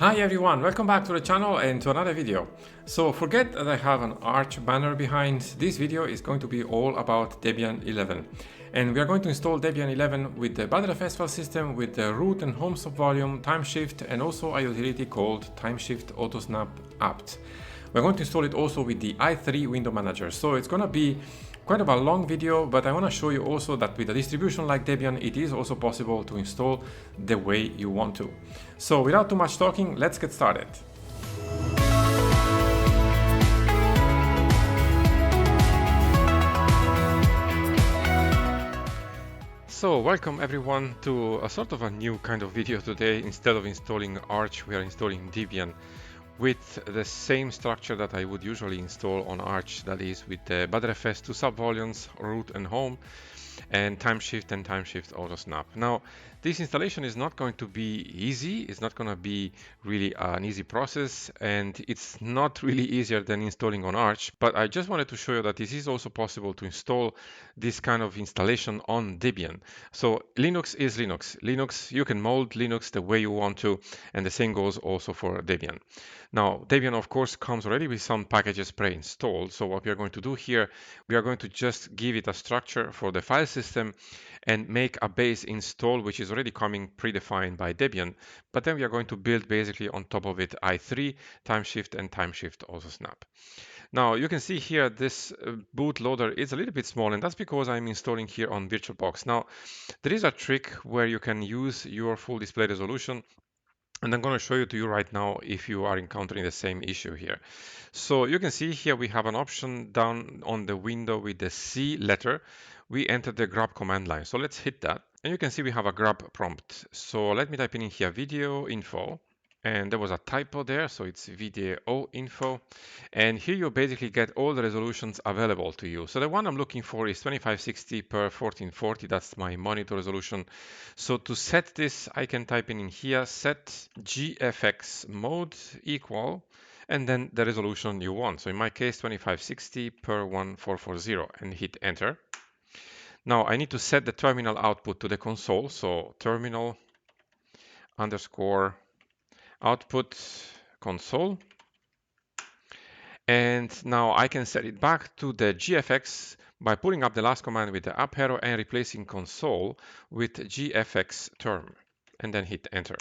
Hi everyone, welcome back to the channel and to another video. So forget that I have an Arch banner behind. This video is going to be all about Debian 11. And we are going to install Debian 11 with the btrfs file system, with the root and home subvolume, timeshift, and also a utility called timeshift-autosnap apt. We're going to install it also with the i3 window manager. So it's going to be quite of a long video, but I want to show you also that with a distribution like Debian, it is also possible to install the way you want to. So without too much talking, let's get started. So welcome everyone to a sort of a new kind of video today. Instead of installing Arch, we are installing Debian with the same structure that I would usually install on Arch, that is with the btrfs, two subvolumes, root and home, and timeshift-autosnap. Now, this installation is not going to be easy. It's not going to be really an easy process, and it's not really easier than installing on Arch, but I just wanted to show you that this is also possible to install this kind of installation on Debian. So Linux is Linux. Linux, you can mold Linux the way you want to, and the same goes also for Debian. Now, Debian, of course, comes already with some packages pre-installed. So what we are going to do here, we are going to just give it a structure for the file system and make a base install, which is already coming predefined by Debian. But then we are going to build basically on top of it i3, timeshift, and timeshift-autosnap. Now you can see here this bootloader is a little bit small, and that's because I'm installing here on VirtualBox. Now there is a trick where you can use your full display resolution, and I'm going to show you to you right now if you are encountering the same issue here. So you can see here we have an option down on the window with the C letter. We enter the grab command line. So let's hit that. And you can see we have a grab prompt. So let me type in here video info. And there was a typo there, so it's video info. And here you basically get all the resolutions available to you. So the one I'm looking for is 2560 per 1440. That's my monitor resolution. So to set this, I can type in here, set GFX mode equal, and then the resolution you want. So in my case, 2560 per 1440, and hit enter. Now I need to set the terminal output to the console. So terminal underscore output console. And now I can set it back to the GFX by pulling up the last command with the up arrow and replacing console with GFX term, and then hit enter.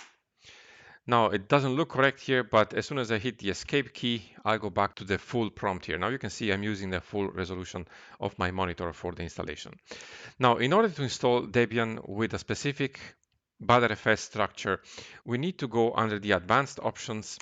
Now it doesn't look correct here, but as soon as I hit the escape key, I'll go back to the full prompt here. Now you can see I'm using the full resolution of my monitor for the installation. Now, in order to install Debian with a specific btrfs structure, we need to go under the advanced options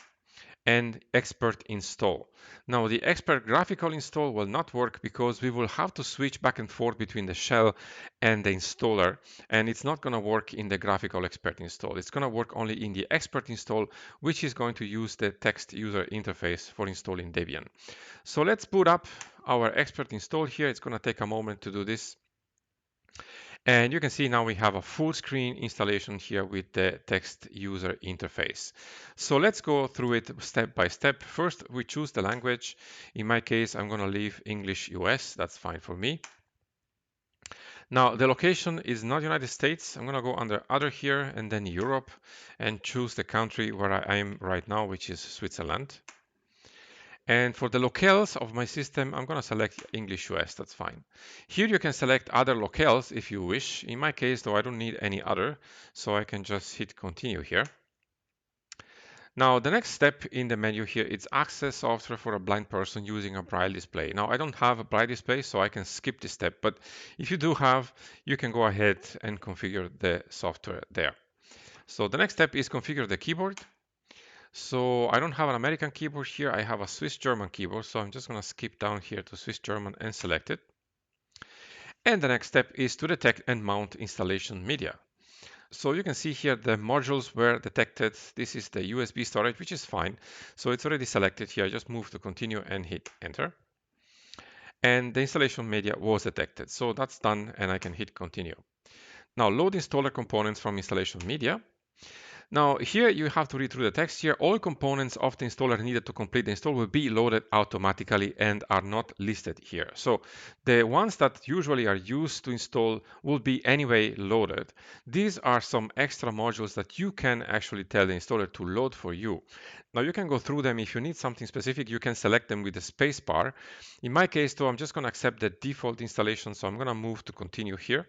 and expert install. Now the expert graphical install will not work because we will have to switch back and forth between the shell and the installer, and it's not going to work in the graphical expert install. It's going to work only in the expert install, which is going to use the text user interface for installing Debian. So let's boot up our expert install here. It's going to take a moment to do this. And you can see now we have a full screen installation here with the text user interface. So let's go through it step by step. First, we choose the language. In my case, I'm going to leave English US. That's fine for me. Now, the location is not United States. I'm going to go under Other here and then Europe and choose the country where I am right now, which is Switzerland. And for the locales of my system, I'm going to select English US. That's fine. Here you can select other locales if you wish. In my case, though, I don't need any other, so I can just hit continue here. Now, the next step in the menu here is access software for a blind person using a braille display. Now, I don't have a braille display, so I can skip this step. But if you do have, you can go ahead and configure the software there. So the next step is configure the keyboard. So I don't have an American keyboard here. I have a Swiss German keyboard. So I'm just going to skip down here to Swiss German and select it. And the next step is to detect and mount installation media. So you can see here the modules were detected. This is the USB storage, which is fine. So it's already selected here. I just move to continue and hit enter. And the installation media was detected. So that's done and I can hit continue. Now load installer components from installation media. Now here you have to read through the text here. All components of the installer needed to complete the install will be loaded automatically and are not listed here. So the ones that usually are used to install will be anyway loaded. These are some extra modules that you can actually tell the installer to load for you. Now you can go through them. If you need something specific, you can select them with the space bar. In my case though, I'm just going to accept the default installation. So I'm going to move to continue here.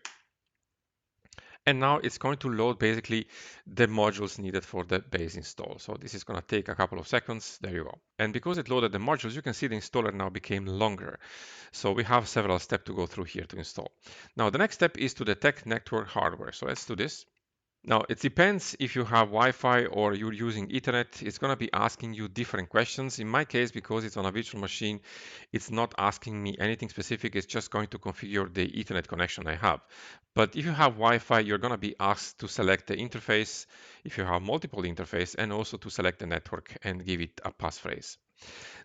And now it's going to load basically the modules needed for the base install. So this is going to take a couple of seconds. There you go. And because it loaded the modules, you can see the installer now became longer. So we have several steps to go through here to install. Now the next step is to detect network hardware. So let's do this. Now, it depends if you have Wi-Fi or you're using Ethernet. It's going to be asking you different questions. In my case, because it's on a virtual machine, it's not asking me anything specific. It's just going to configure the Ethernet connection I have. But if you have Wi-Fi, you're going to be asked to select the interface if you have multiple interface, and also to select the network and give it a passphrase.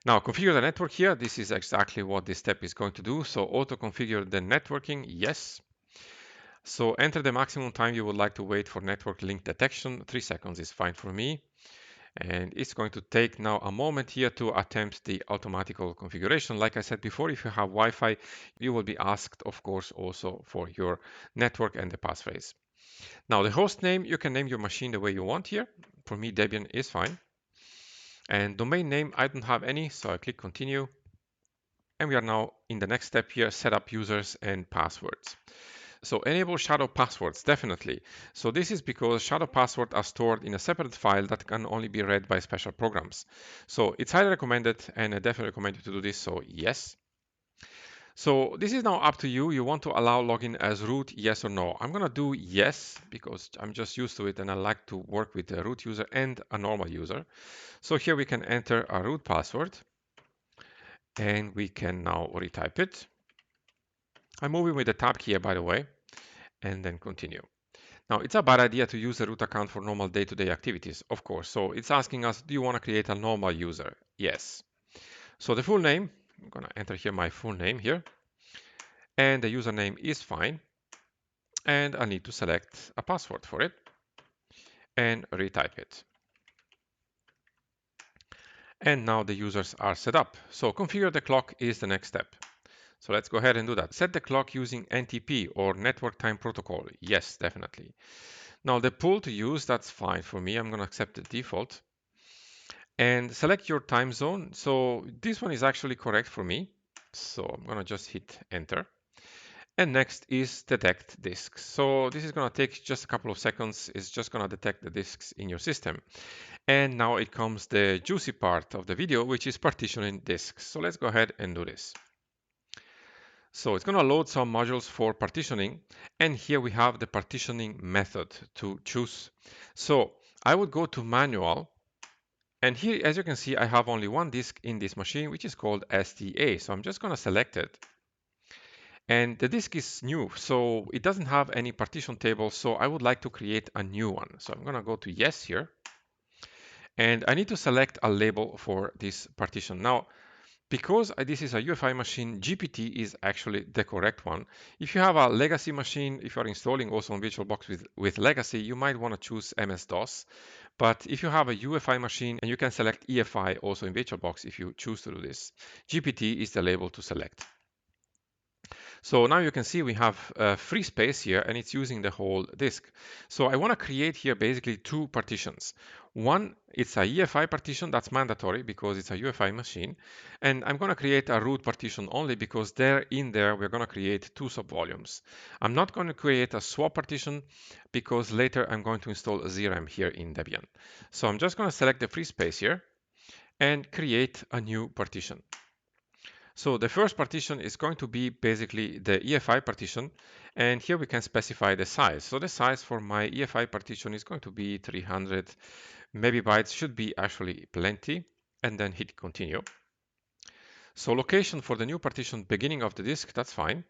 Now, configure the network here. This is exactly what this step is going to do. So auto configure the networking, yes. So enter the maximum time you would like to wait for network link detection. 3 seconds is fine for me. And it's going to take now a moment here to attempt the automatical configuration. Like I said before, if you have Wi-Fi, you will be asked, of course, also for your network and the passphrase. Now the host name, you can name your machine the way you want here. For me, Debian is fine. And domain name, I don't have any, so I click continue. And we are now in the next step here, set up users and passwords. So enable shadow passwords, definitely. So this is because shadow passwords are stored in a separate file that can only be read by special programs. So it's highly recommended, and I definitely recommend you to do this, so yes. So this is now up to you. You want to allow login as root, yes or no. I'm gonna do yes, because I'm just used to it and I like to work with a root user and a normal user. So here we can enter a root password, and we can now retype it. I'm moving with the tab key, by the way, and then continue. Now, it's a bad idea to use a root account for normal day-to-day activities, of course. So it's asking us, do you want to create a normal user? Yes. So the full name, I'm going to enter here my full name here. And the username is fine. And I need to select a password for it and retype it. And now the users are set up. So configure the clock is the next step. So let's go ahead and do that. Set the clock using NTP or Network Time Protocol. Yes, definitely. Now the pool to use, that's fine for me. I'm going to accept the default. And select your time zone. So this one is actually correct for me. So I'm going to just hit enter. And next is detect disks. So this is going to take just a couple of seconds. It's just going to detect the disks in your system. And now it comes the juicy part of the video, which is partitioning disks. So let's go ahead and do this. So it's going to load some modules for partitioning. And here we have the partitioning method to choose. So I would go to manual. And here, as you can see, I have only one disk in this machine, which is called STA. So I'm just going to select it. And the disk is new, so it doesn't have any partition table. So I would like to create a new one. So I'm going to go to yes here. And I need to select a label for this partition. Now, because this is a UEFI machine, GPT is actually the correct one. If you have a legacy machine, if you are installing also on VirtualBox with legacy, you might want to choose MS-DOS. But if you have a UEFI machine, and you can select EFI also in VirtualBox if you choose to do this, GPT is the label to select. So now you can see we have free space here, and it's using the whole disk. So I want to create here basically two partitions. One, it's a EFI partition, that's mandatory because it's a UEFI machine. And I'm going to create a root partition only because in there, we're going to create two subvolumes. I'm not going to create a swap partition because later I'm going to install zram here in Debian. So I'm just going to select the free space here and create a new partition. So the first partition is going to be basically the EFI partition, and here we can specify the size. So the size for my EFI partition is going to be 300 megabytes, should be actually plenty, and then hit continue. So location for the new partition, beginning of the disk, that's fine.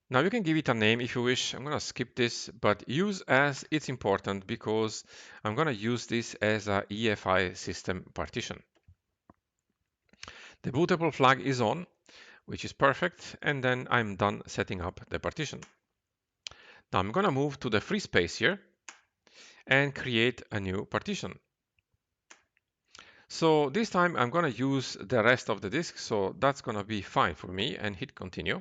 Now you can give it a name if you wish. I'm going to skip this, but use as it's important because I'm going to use this as a EFI system partition. The bootable flag is on, which is perfect, and then I'm done setting up the partition. Now I'm going to move to the free space here, and create a new partition. So this time I'm going to use the rest of the disk, so that's going to be fine for me, and hit continue.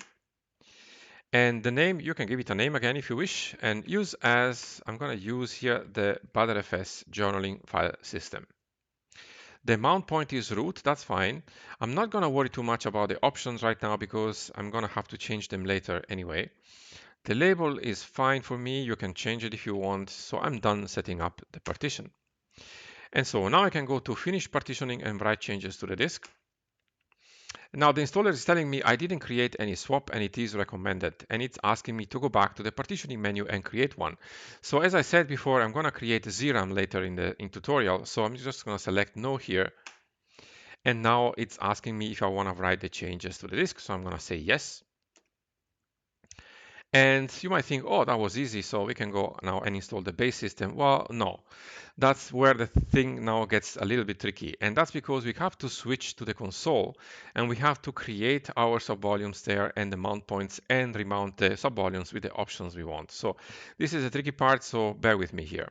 And the name, you can give it a name again if you wish, and use as, I'm going to use here the btrfs journaling file system. The mount point is root, that's fine. I'm not going to worry too much about the options right now because I'm going to have to change them later anyway. The label is fine for me, you can change it if you want, so I'm done setting up the partition. And so now I can go to finish partitioning and write changes to the disk. Now the installer is telling me I didn't create any swap and it is recommended, and it's asking me to go back to the partitioning menu and create one. So as I said before, I'm going to create zram later in the tutorial, so I'm just going to select no here. And now it's asking me if I want to write the changes to the disk, so I'm going to say yes. And you might think, oh, that was easy, so we can go now and install the base system. Well, no, that's where the thing now gets a little bit tricky. And that's because we have to switch to the console and we have to create our subvolumes there and the mount points and remount the subvolumes with the options we want. So this is a tricky part, so bear with me here.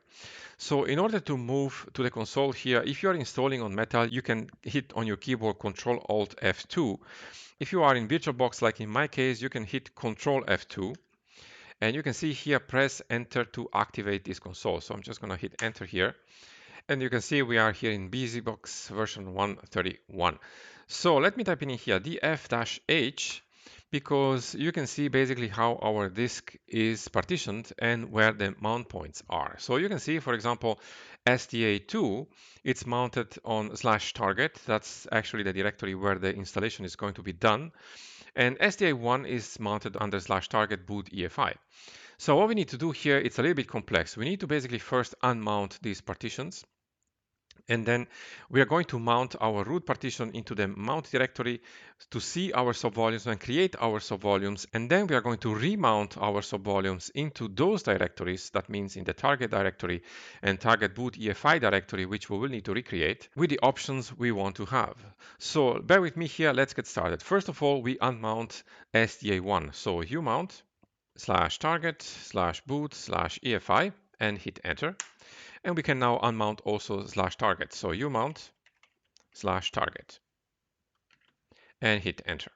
So in order to move to the console here, if you're installing on Metal, you can hit on your keyboard Control Alt F2. If you are in VirtualBox, like in my case, you can hit Control F2. And you can see here, press enter to activate this console. So I'm just going to hit enter here. And you can see we are here in BusyBox version 131. So let me type in here df-h because you can see basically how our disk is partitioned and where the mount points are. So you can see, for example, SDA2, it's mounted on /target. That's actually the directory where the installation is going to be done. And SDA1 is mounted under /target boot EFI. So what we need to do here, it's a little bit complex. We need to basically first unmount these partitions. And then we are going to mount our root partition into the mount directory to see our subvolumes and create our subvolumes. And then we are going to remount our subvolumes into those directories. That means in the target directory and target boot EFI directory, which we will need to recreate with the options we want to have. So bear with me here. Let's get started. First of all, we unmount SDA1. So umount /target/boot/EFI and hit enter. And we can now unmount also /target. So umount /target and hit enter.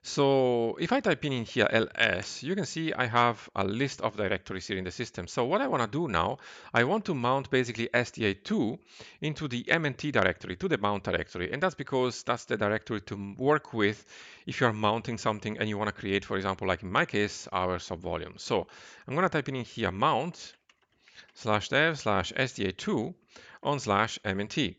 So if I type in here ls, you can see I have a list of directories here in the system. So what I want to do now, I want to mount basically SDA2 into the mnt directory, to the mount directory. And that's because that's the directory to work with if you're mounting something and you want to create, for example, like in my case, our subvolume. So I'm going to type in here mount /dev/sda2 on /mnt.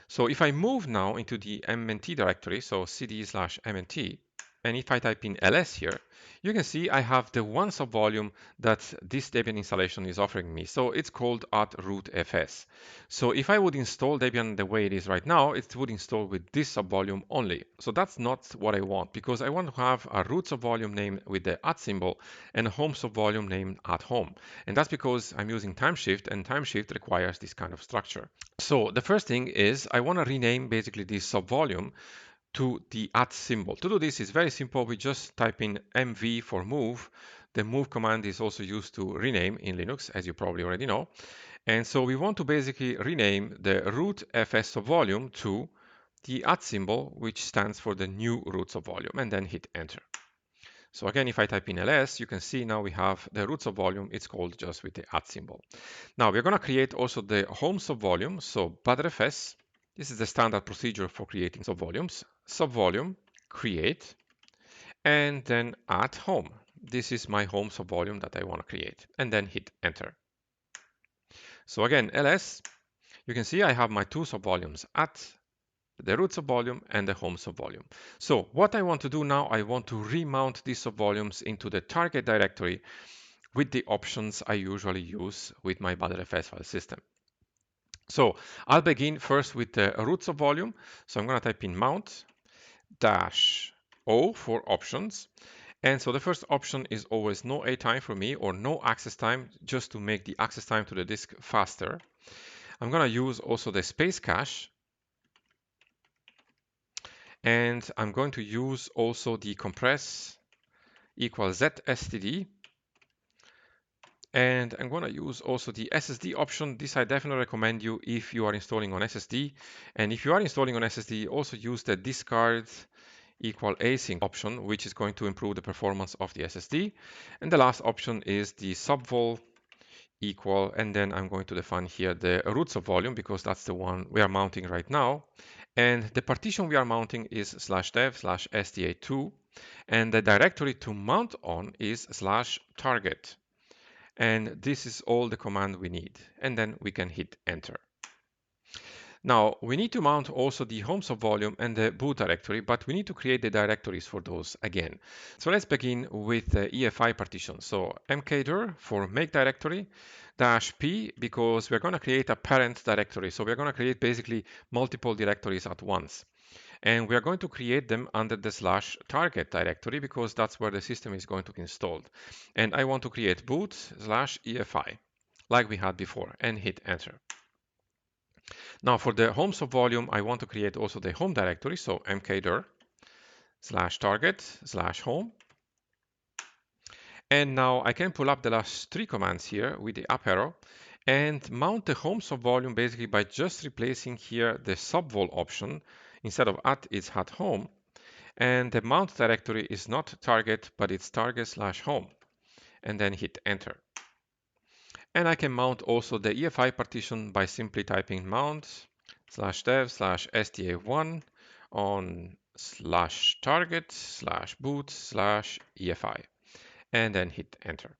So if I move now into the mnt directory, so cd/mnt, and if I type in ls here, you can see I have the one subvolume that this Debian installation is offering me. So it's called @rootfs. So if I would install Debian the way it is right now, it would install with this subvolume only. So that's not what I want, because I want to have a root subvolume name with the @ and a home subvolume named @home. And that's because I'm using timeshift, and timeshift requires this kind of structure. So the first thing is I want to rename basically this subvolume to the @. To do this is very simple. We just type in mv for move. The move command is also used to rename in Linux, as you probably already know. And so we want to basically rename the root fs subvolume to the @, which stands for the new root subvolume, and then hit enter. So again, if I type in ls, you can see now we have the root subvolume. It's called just with the @. Now we're going to create also the home subvolume. So btrfs, this is the standard procedure for creating subvolumes. Subvolume, create, and then @home. This is my home subvolume that I want to create, and then hit enter. So again, ls, you can see I have my two subvolumes, the root subvolume and the home subvolume. So what I want to do now, I want to remount these subvolumes into the target directory with the options I usually use with my btrfs file system. So I'll begin first with the root subvolume. So I'm going to type in mount -o for options. And so the first option is always no A time for me, or no access time, just to make the access time to the disk faster. I'm going to use also the space cache. And I'm going to use also the compress equals zstd And I'm going to use also the SSD option. This I definitely recommend you if you are installing on SSD. And if you are installing on SSD, also use the discard equal async option, which is going to improve the performance of the SSD. And the last option is the subvol equal, and then I'm going to define here the root subvolume because that's the one we are mounting right now. And the partition we are mounting is /dev/sda2, and the directory to mount on is /target. And this is all the command we need. And then we can hit enter. Now we need to mount also the home subvolume and the boot directory, but we need to create the directories for those again. So let's begin with the EFI partition. So mkdir for make directory, -p because we're going to create a parent directory. So we're going to create basically multiple directories at once. And we are going to create them under the /target directory because that's where the system is going to be installed. And I want to create boot/EFI like we had before and hit enter. Now for the home subvolume, I want to create also the home directory. So mkdir /target/home. And now I can pull up the last three commands here with the up arrow and mount the home subvolume basically by just replacing here the subvol option. Instead of at, it's at home. And the mount directory is not target, but it's target/home. And then hit enter. And I can mount also the EFI partition by simply typing mount /dev/sda1 on /target/boot/EFI. And then hit enter.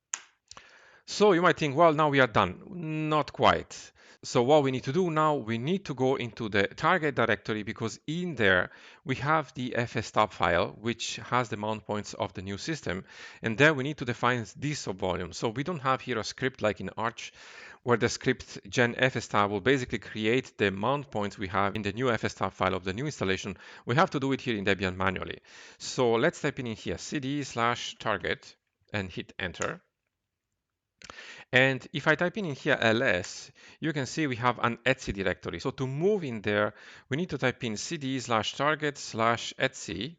So you might think, well, now we are done. Not quite. So what we need to do now, we need to go into the target directory because in there we have the fstab file, which has the mount points of the new system. And there we need to define this subvolume. So we don't have here a script like in Arch, where the script gen fstab will basically create the mount points we have in the new fstab file of the new installation. We have to do it here in Debian manually. So let's type in here cd/target and hit enter. And if I type in here ls, you can see we have an etc directory. So to move in there, we need to type in cd/target/etc.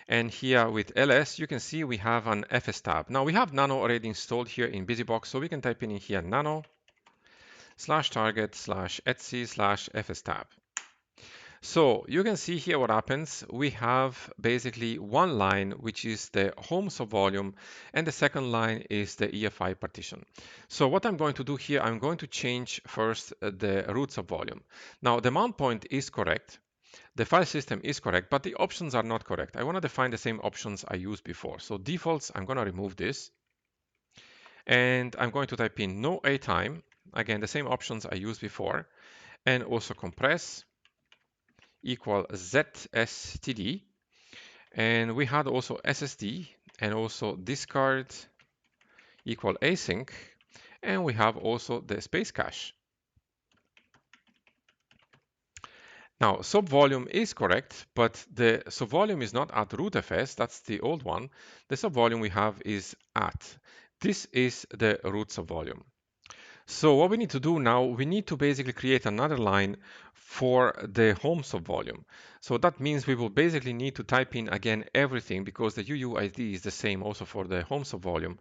And here with ls, you can see we have an fstab. Now we have nano already installed here in BusyBox, so we can type in here nano/target/etc/fstab. So you can see here what happens. We have basically one line, which is the home subvolume, and the second line is the EFI partition. So what I'm going to do here, I'm going to change first the root subvolume. Now the mount point is correct. The file system is correct, but the options are not correct. I want to define the same options I used before. So defaults, I'm going to remove this. And I'm going to type in no A time. Again, the same options I used before. And also compress equal zstd, and we had also ssd and also discard equal async, and we have also the space cache. Now subvolume is correct, but the subvolume is not at rootfs, that's the old one. The subvolume we have is at. This is the root subvolume. So what we need to do now, we need to basically create another line for the home subvolume. So that means we will basically need to type in again everything because the UUID is the same also for the home subvolume.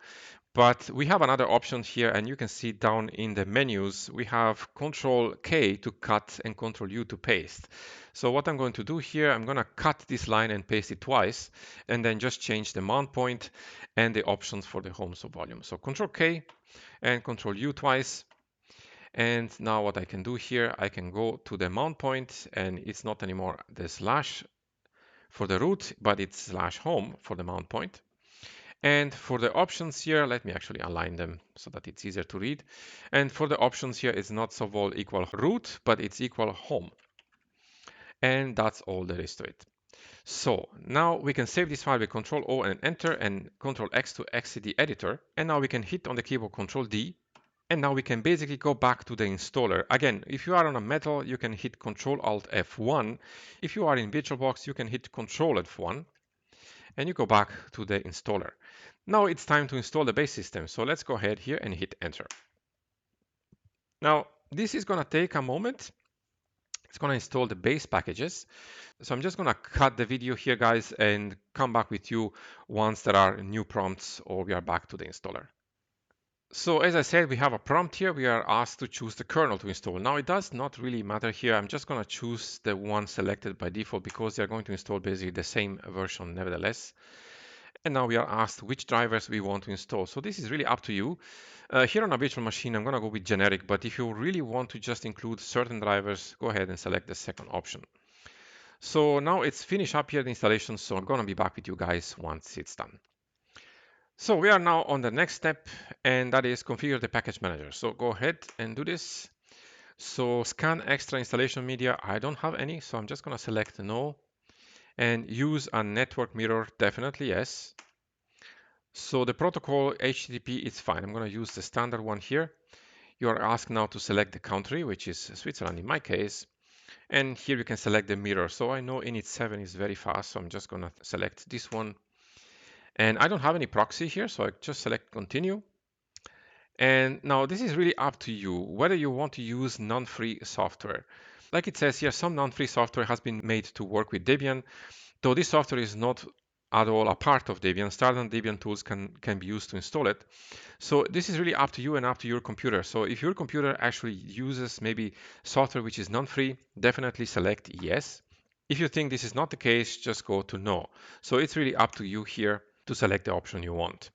But we have another option here, and you can see down in the menus, we have Control K to cut and Control U to paste. So what I'm going to do here, I'm going to cut this line and paste it twice, and then just change the mount point and the options for the home subvolume. So Control K and Control U twice. And now what I can do here, I can go to the mount point, and it's not anymore the slash for the root, but it's slash home for the mount point. And for the options here, let me actually align them so that it's easier to read. And for the options here, it's not subvol equal root, but it's equal home. And that's all there is to it. So now we can save this file with Control O and enter and Control X to exit the editor. And now we can hit on the keyboard Control D. And now we can basically go back to the installer. Again, if you are on a Metal, you can hit Control Alt F1. If you are in VirtualBox, you can hit Control F1. And you go back to the installer. Now it's time to install the base system. So let's go ahead here and hit enter. Now this is going to take a moment. It's going to install the base packages. So I'm just going to cut the video here, guys, and come back with you once there are new prompts or we are back to the installer. So as I said, we have a prompt here. We are asked to choose the kernel to install. Now it does not really matter here. I'm just going to choose the one selected by default because they're going to install basically the same version nevertheless. And now we are asked which drivers we want to install. So this is really up to you. Here on a virtual machine, I'm going to go with generic, but if you really want to just include certain drivers, go ahead and select the second option. So now it's finished up here the installation, so I'm going to be back with you guys once it's done. So we are now on the next step, and that is configure the package manager. So go ahead and do this. So scan extra installation media. I don't have any, so I'm just going to select no. And use a network mirror, definitely yes. So the protocol HTTP is fine. I'm going to use the standard one here. You are asked now to select the country, which is Switzerland in my case. And here you can select the mirror. So I know init 7 is very fast, so I'm just going to select this one. And I don't have any proxy here, so I just select continue. And now this is really up to you, whether you want to use non-free software. Like it says here, some non-free software has been made to work with Debian, though this software is not at all a part of Debian. Standard Debian tools can be used to install it. So this is really up to you and up to your computer. So if your computer actually uses maybe software which is non-free, definitely select yes. If you think this is not the case, just go to no. So it's really up to you here to select the option you want.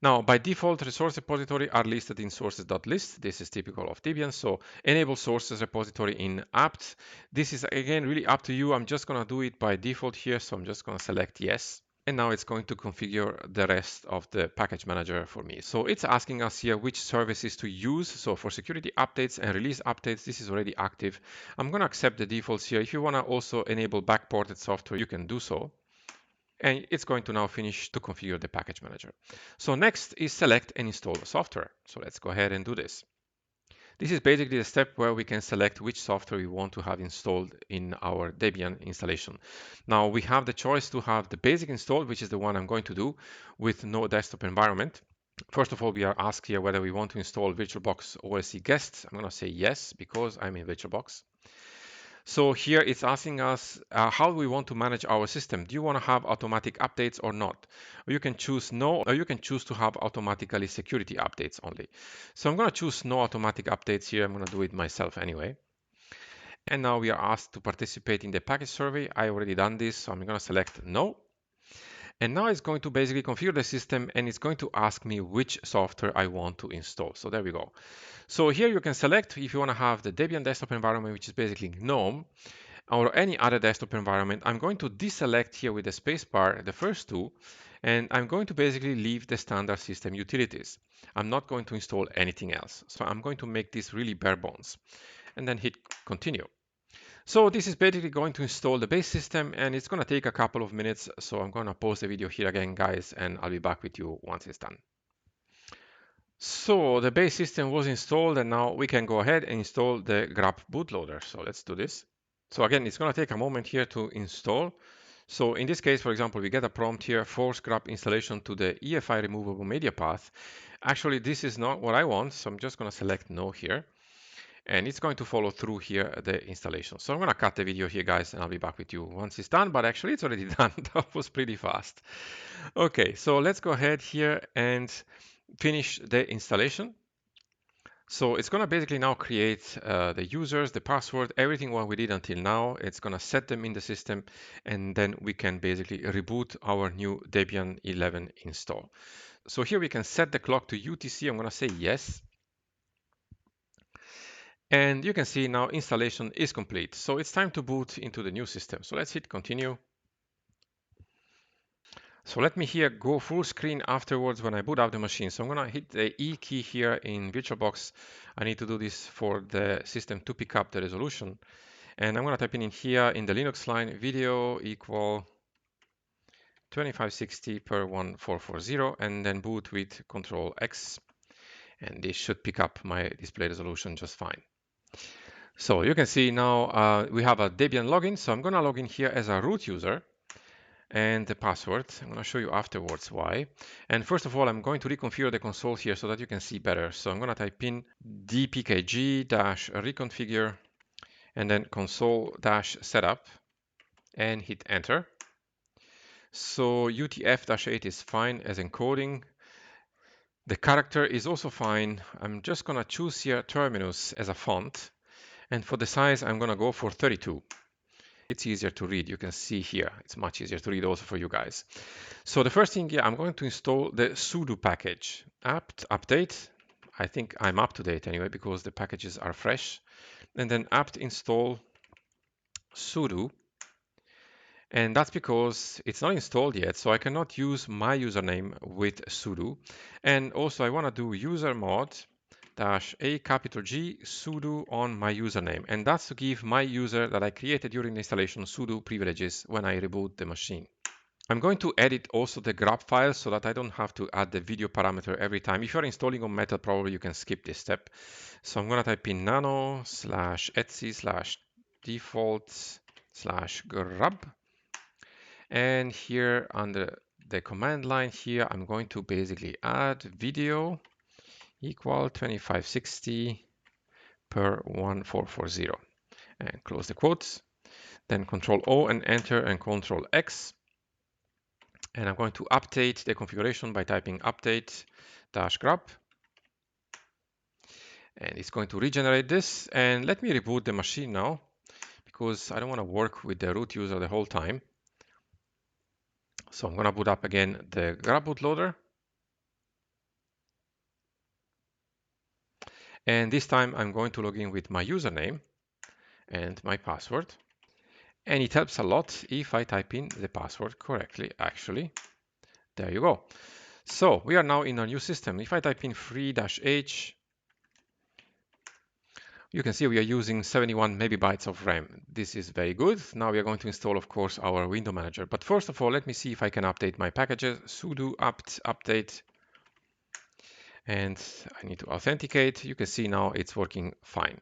Now, by default, resource repository are listed in sources.list. This is typical of Debian. So enable sources repository in apt. This is again really up to you. I'm just going to do it by default here. So I'm just going to select yes. And now it's going to configure the rest of the package manager for me. So it's asking us here which services to use. So for security updates and release updates, this is already active. I'm going to accept the defaults here. If you want to also enable backported software, you can do so. And it's going to now finish to configure the package manager. So next is select and install the software. So let's go ahead and do this. This is basically the step where we can select which software we want to have installed in our Debian installation. Now we have the choice to have the basic installed, which is the one I'm going to do with no desktop environment. First of all, we are asked here whether we want to install VirtualBox OSC guests. I'm going to say yes, because I'm in VirtualBox. So here it's asking us how we want to manage our system. Do you want to have automatic updates or not? Or you can choose no, or you can choose to have automatically security updates only. So I'm going to choose no automatic updates here. I'm going to do it myself anyway. And now we are asked to participate in the package survey. I already done this, so I'm going to select no. And now it's going to basically configure the system and it's going to ask me which software I want to install. So there we go. So here you can select if you want to have the Debian desktop environment, which is basically GNOME, or any other desktop environment. I'm going to deselect here with the spacebar the first two, and I'm going to basically leave the standard system utilities. I'm not going to install anything else. So I'm going to make this really bare bones and then hit continue. So this is basically going to install the base system and it's going to take a couple of minutes. So I'm going to pause the video here again, guys, and I'll be back with you once it's done. So the base system was installed and now we can go ahead and install the grub bootloader. So let's do this. So again, it's going to take a moment here to install. So in this case, for example, we get a prompt here, force grub installation to the EFI removable media path. Actually, this is not what I want. So I'm just going to select no here. And it's going to follow through here the installation. So I'm going to cut the video here, guys, and I'll be back with you once it's done. But actually, it's already done. That was pretty fast. Okay, so let's go ahead here and finish the installation. So it's going to basically now create the users, the password, everything what we did until now. It's going to set them in the system, and then we can basically reboot our new Debian 11 install. So here we can set the clock to UTC. I'm going to say yes. And you can see now installation is complete. So it's time to boot into the new system. So let's hit continue. So let me here go full screen afterwards when I boot up the machine. So I'm going to hit the E key here in VirtualBox. I need to do this for the system to pick up the resolution. And I'm going to type in here in the Linux line video equal 2560 per 1440 and then boot with Control X. And this should pick up my display resolution just fine. So you can see now we have a Debian login. So I'm going to log in here as a root user and the password. I'm going to show you afterwards why. And first of all, I'm going to reconfigure the console here so that you can see better. So I'm going to type in dpkg-reconfigure and then console-setup and hit enter. So UTF-8 is fine as encoding. The character is also fine. I'm just gonna choose here Terminus as a font. And for the size, I'm gonna go for 32. It's easier to read. You can see here. It's much easier to read also for you guys. So the first thing here, I'm going to install the sudo package. apt update. I think I'm up to date anyway because the packages are fresh. And then apt install sudo. And that's because it's not installed yet, so I cannot use my username with sudo. And also I want to do user mod -a capital G sudo on my username. And that's to give my user that I created during the installation sudo privileges when I reboot the machine. I'm going to edit also the grab file so that I don't have to add the video parameter every time. If you're installing on Metal, probably you can skip this step. So I'm going to type in nano /etc /default /grub. And here under the command line here, I'm going to basically add video equal 2560 per 1440 and close the quotes. Then Control O and enter and Control X. And I'm going to update the configuration by typing update -grub. And it's going to regenerate this. And let me reboot the machine now because I don't want to work with the root user the whole time. So I'm going to boot up again the grub bootloader. And this time I'm going to log in with my username and my password. And it helps a lot if I type in the password correctly, actually. There you go. So we are now in a new system. If I type in free-h, you can see we are using 71 megabytes of RAM. This is very good. Now we are going to install, of course, our window manager. But first of all, let me see if I can update my packages. Sudo apt update. And I need to authenticate. You can see now it's working fine.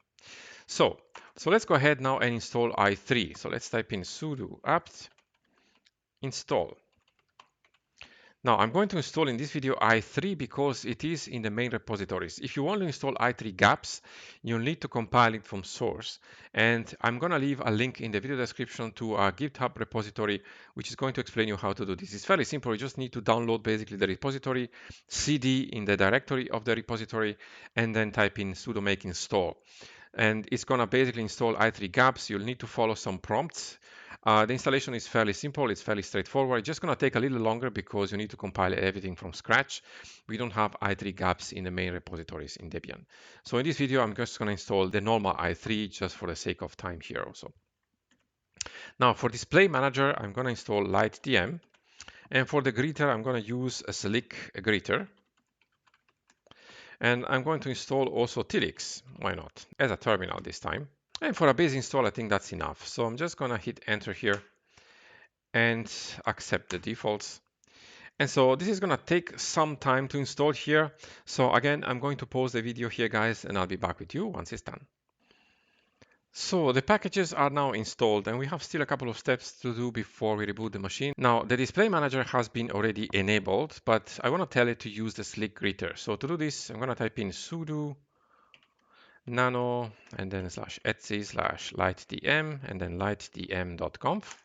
So let's go ahead now and install i3. So let's type in sudo apt install. Now I'm going to install in this video i3 because it is in the main repositories. If you want to install i3 gaps, you'll need to compile it from source. And I'm going to leave a link in the video description to a GitHub repository, which is going to explain you how to do this. It's fairly simple. You just need to download basically the repository, cd in the directory of the repository, and then type in sudo make install. And it's going to basically install i3 gaps. You'll need to follow some prompts. The installation is fairly simple. It's fairly straightforward. It's just going to take a little longer because you need to compile everything from scratch. We don't have i3 gaps in the main repositories in Debian. So in this video, I'm just going to install the normal i3 just for the sake of time here also. Now for display manager, I'm going to install lightdm. And for the greeter, I'm going to use a slick greeter. And I'm going to install also tilix, why not, as a terminal this time. And for a base install, I think that's enough. So I'm just going to hit enter here and accept the defaults. And so this is going to take some time to install here. So again, I'm going to pause the video here, guys, and I'll be back with you once it's done. So the packages are now installed and we have still a couple of steps to do before we reboot the machine. Now the display manager has been already enabled, but I want to tell it to use the slick greeter. So to do this, I'm going to type in sudo nano and then /etc /lightdm and then lightdm.conf.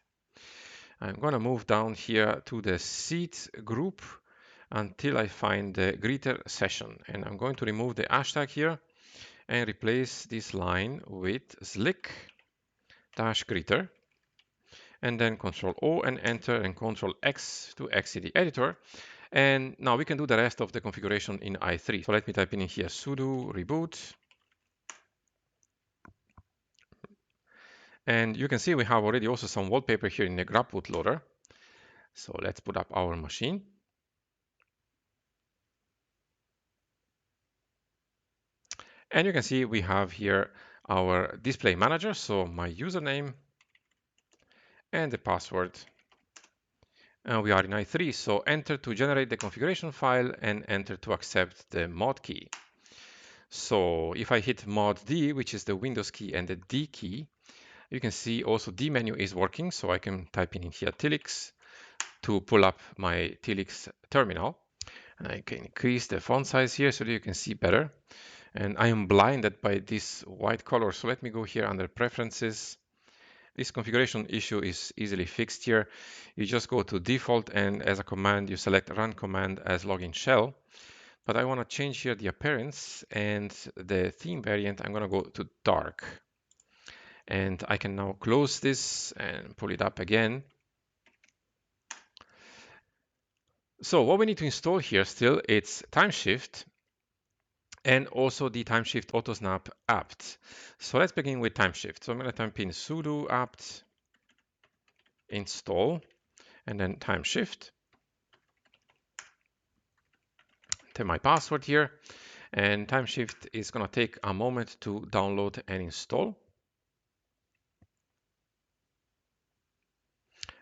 I'm going to move down here to the seat group until I find the greeter session. And I'm going to remove the hashtag here and replace this line with slick-greeter. And then Control O and enter and Control X to exit the editor. And now we can do the rest of the configuration in i3. So let me type in here sudo reboot. And you can see we have already also some wallpaper here in the grub bootloader. So let's put up our machine. And you can see we have here our display manager. So my username and the password. And we are in i3. So enter to generate the configuration file and enter to accept the mod key. So if I hit mod D, which is the Windows key and the D key, you can see also D menu is working. So I can type in here tilix to pull up my tilix terminal. And I can increase the font size here so that you can see better. And I am blinded by this white color. So let me go here under preferences. This configuration issue is easily fixed here. You just go to default and as a command, you select run command as login shell. but I want to change here the appearance and the theme variant. I'm going to go to dark. And I can now close this and pull it up again. So what we need to install here still, it's timeshift and also the timeshift-autosnap apt. So let's begin with timeshift. So I'm going to type in sudo apt install and then timeshift. Enter my password here, and timeshift is going to take a moment to download and install.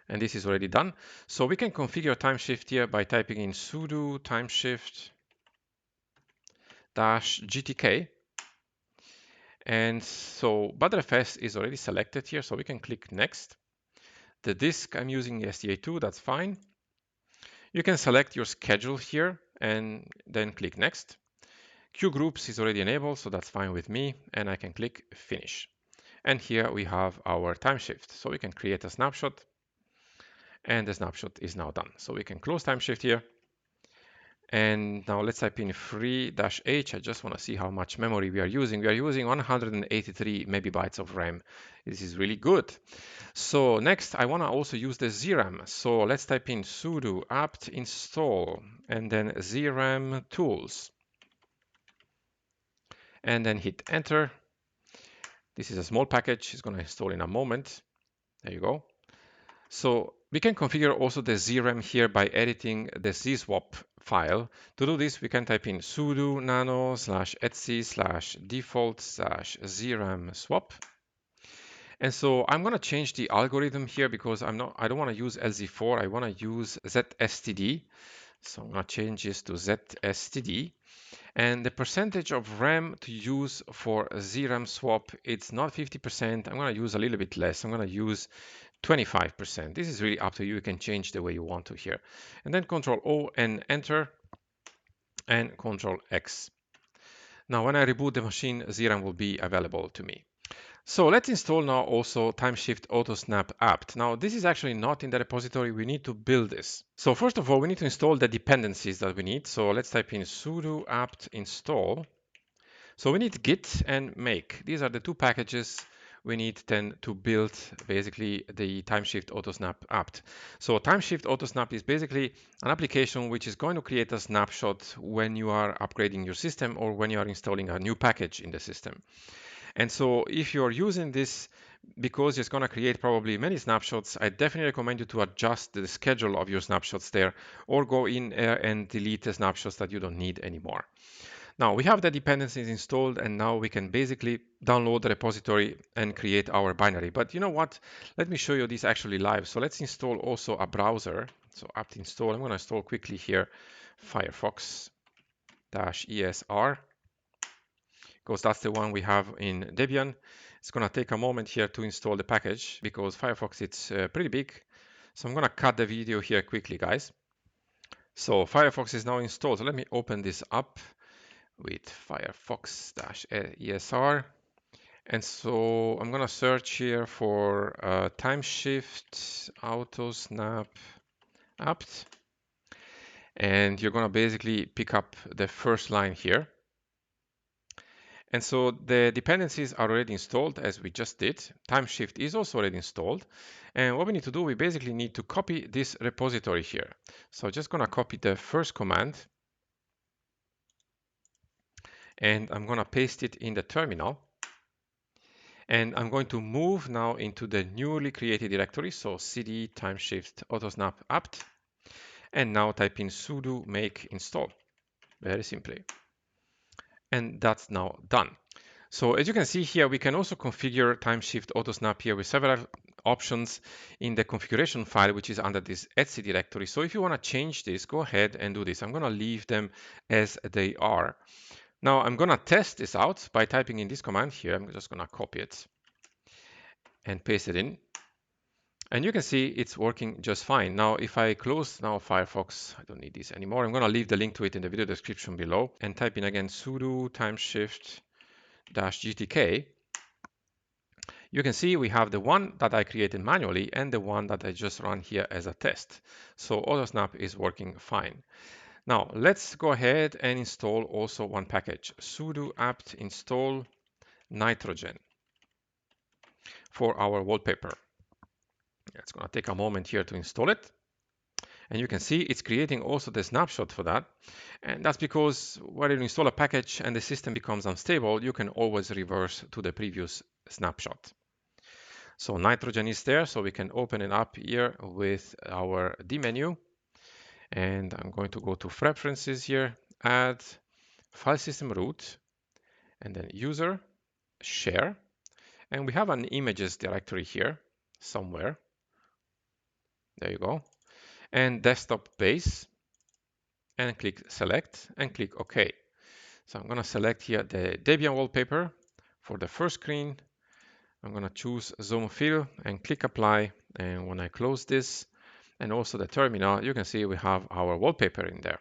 And this is already done. So we can configure timeshift here by typing in sudo timeshift-gtk. And so btrfs is already selected here, so we can click next. The disk I'm using SDA2, that's fine. You can select your schedule here and then click next. Queue groups is already enabled, so that's fine with me, and I can click finish. And here we have our timeshift. So we can create a snapshot, and the snapshot is now done. So we can close timeshift here. And now let's type in free-h. I just want to see how much memory we are using. We are using 183 megabytes of RAM. This is really good. So next, I want to also use the zram. So let's type in sudo apt install and then zram tools. And then hit enter. This is a small package. It's going to install in a moment. There you go. So we can configure also the zram here by editing the zswap file. To do this, we can type in sudo nano /etc/default /zram swap. And so I'm going to change the algorithm here because I don't want to use LZ4. I want to use ZSTD. So I'm going to change this to ZSTD. And the percentage of RAM to use for zram swap, it's not 50%. I'm going to use a little bit less. I'm going to use 25%. This is really up to you. You can change the way you want to here. And then Control O and enter and Control X. Now, when I reboot the machine, zram will be available to me. So let's install now also timeshift-autosnap apt. Now, this is actually not in the repository. We need to build this. So first of all, we need to install the dependencies that we need. So let's type in sudo apt install. So we need git and make. These are the two packages we need then to build basically the timeshift-autosnap apt. So timeshift-autosnap is basically an application which is going to create a snapshot when you are upgrading your system or when you are installing a new package in the system. And so if you're using this because it's going to create probably many snapshots, I definitely recommend you to adjust the schedule of your snapshots there or go in and delete the snapshots that you don't need anymore. Now we have the dependencies installed and now we can basically download the repository and create our binary. But you know what? Let me show you this actually live. So let's install also a browser. So apt install, I'm going to install quickly here Firefox-ESR. Because that's the one we have in Debian. It's going to take a moment here to install the package because Firefox it's pretty big. So I'm going to cut the video here quickly, guys. So Firefox is now installed. So let me open this up with Firefox-ESR. And so I'm going to search here for timeshift-autosnap apt. And you're going to basically pick up the first line here. And so the dependencies are already installed as we just did. Timeshift is also already installed. And what we need to do, we basically need to copy this repository here. So I'm just going to copy the first command. And I'm going to paste it in the terminal. And I'm going to move now into the newly created directory. So cd timeshift-autosnap apt. And now type in sudo make install. Very simply. And that's now done. So as you can see here, we can also configure timeshift-autosnap here with several options in the configuration file, which is under this etc directory. So if you want to change this, go ahead and do this. I'm going to leave them as they are. Now I'm going to test this out by typing in this command here. I'm just going to copy it and paste it in. And you can see it's working just fine. Now, if I close now Firefox, I don't need this anymore. I'm going to leave the link to it in the video description below and type in again sudo timeshift-gtk. You can see we have the one that I created manually and the one that I just run here as a test. So AutoSnap is working fine. Now let's go ahead and install also one package, sudo apt install nitrogen for our wallpaper. It's going to take a moment here to install it. And you can see it's creating also the snapshot for that. And that's because when you install a package and the system becomes unstable, you can always reverse to the previous snapshot. So nitrogen is there, so we can open it up here with our D menu. And I'm going to go to preferences here, add file system root, and then user, share. And we have an images directory here somewhere. There you go. And desktop base, and click select and click OK. So I'm going to select here the Debian wallpaper for the first screen. I'm going to choose zoom fill and click apply. And when I close this and also the terminal, you can see we have our wallpaper in there.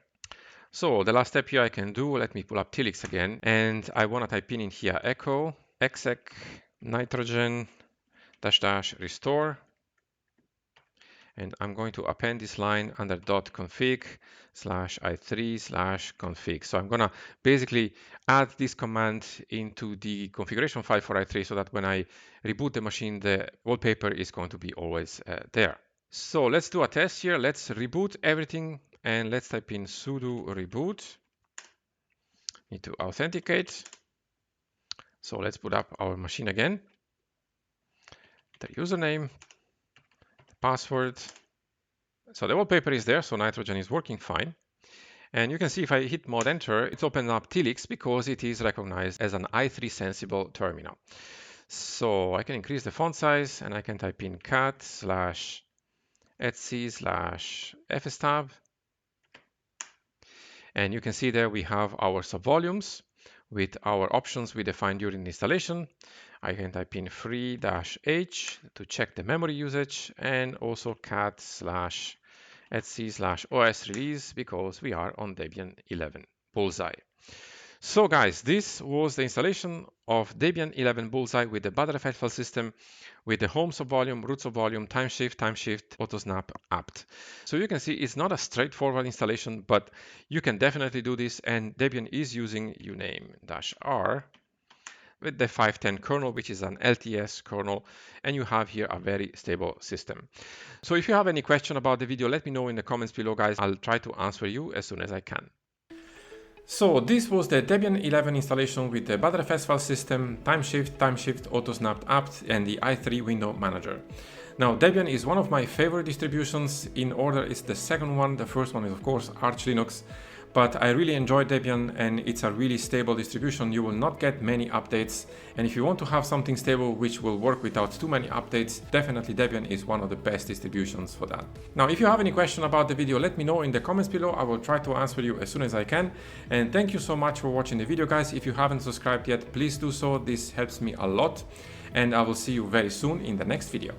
So the last step here I can do, let me pull up Tilix again, and I want to type in here echo exec nitrogen -- restore. And I'm going to append this line under .config/i3/config. So I'm going to basically add this command into the configuration file for i3 so that when I reboot the machine, the wallpaper is going to be always there. So let's do a test here. Let's reboot everything and let's type in sudo reboot. Need to authenticate. So let's put up our machine again. The username, the password. So the wallpaper is there, so nitrogen is working fine. And you can see if I hit mod enter, it's opened up Tilix because it is recognized as an i3 sensible terminal. So I can increase the font size and I can type in cat/etc/fstab. And you can see there we have our subvolumes with our options we defined during the installation. I can type in free-h to check the memory usage and also cat/etc/os release because we are on Debian 11 Bullseye. So guys, this was the installation of Debian 11 Bullseye with the btrfs file system with the home subvolume, root subvolume, timeshift-autosnap apt. So you can see it's not a straightforward installation, but you can definitely do this, and Debian is using uname-r with the 510 kernel, which is an LTS kernel, and you have here a very stable system. So if you have any question about the video, let me know in the comments below, guys. I'll try to answer you as soon as I can. So this was the Debian 11 installation with the btrfs file system, timeshift-autosnap apt, and the i3 window manager. Now Debian is one of my favorite distributions. In order, it's the second one. The first one is of course Arch Linux. But I really enjoy Debian and it's a really stable distribution. You will not get many updates. And if you want to have something stable which will work without too many updates, definitely Debian is one of the best distributions for that. Now, if you have any question about the video, let me know in the comments below. I will try to answer you as soon as I can. And thank you so much for watching the video, guys. If you haven't subscribed yet, please do so. This helps me a lot. And I will see you very soon in the next video.